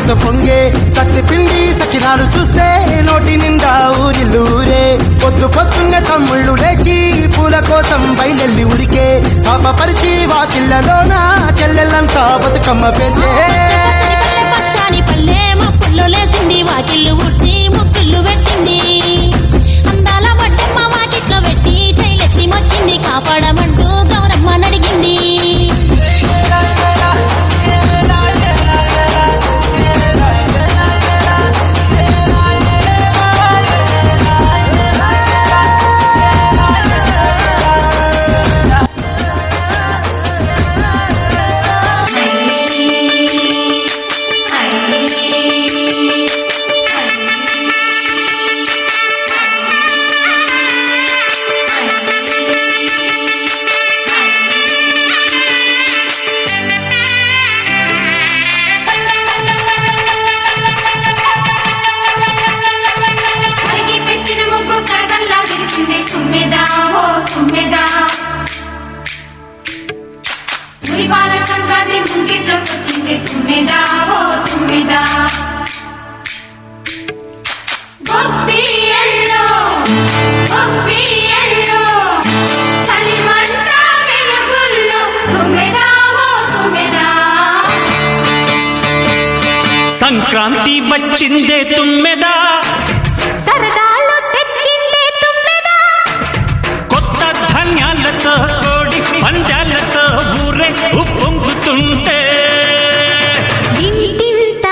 ఎంతో పొంగే సత్తి పిండి సకినాలు చూస్తే నోటి నిండా ఊరిల్లూరే పొద్దు పొద్దున్నే తమ్ముళ్ళు లేచి పూల కోసం బయలెల్లి ఉరికే శాపపరిచి వాకిళ్లలోన చెల్లెళ్ళంతా బతుకమ్మ పెద్దే పచ్చాని పల్లె మొక్కుల్లో లేసింది వాకిళ్ళు ఊడ్చి ముక్కుళ్ళు పెట్టింది అందాల బట్టమ్మ వాకిట్లో పెట్టి చైలెత్తి మొక్కింది కాపాడమంటూ గౌరమ్మ నడిగింది సంక్రాంతి ముంగిట్లోకి వచ్చింది తుమ్మెదా ఓ తుమ్మెదా గొప్పి ఎల్లో చలి మంట వెలుగుల్లో తుమ్మెదా ఓ తుమ్మెదా సంక్రాంతి వచ్చిందే తుమ్మెదా సరదాలు తెచ్చిందే తుమ్మెదా కొత్త ధాన్యాలతో కోడి పంజాలతో ఊరే ఉప్పొంగుతుంటే ఇంటింట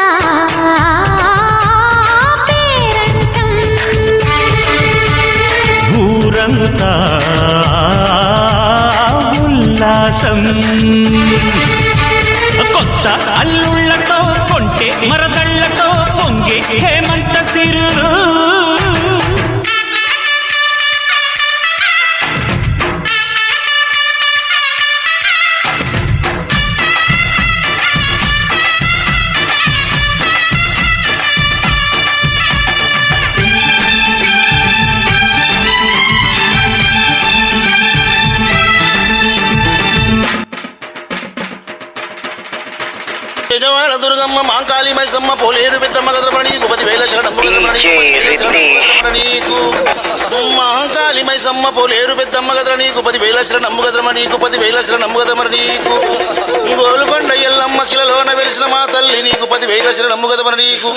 పేరంటం ఊరంతా ఉల్లాసం కొత్త అల్లుళ్ళతో కొంటే మరదళ్లతో పొంగే హేమంత సిరులు యజమాన దుర్గమ్మ మాంకాళి మైసమ్మ పోలేరు పెద్దమ్మ గదరమణి నీకు 10,000 శరణమ్మ నీకు మహాకాళి మైసమ్మ పోలేరు పెద్దమ్మ గదర నీకు 10,000 శరణమ్మ గదరమ నీకు 10,000 శరణమ్మ గదరమ నీకు గోలుకొండ ఎల్లమ్మ కిలలోన వెలిసిన మా తల్లి నీకు 10,000 శరణమ్మ గదరమ నీకు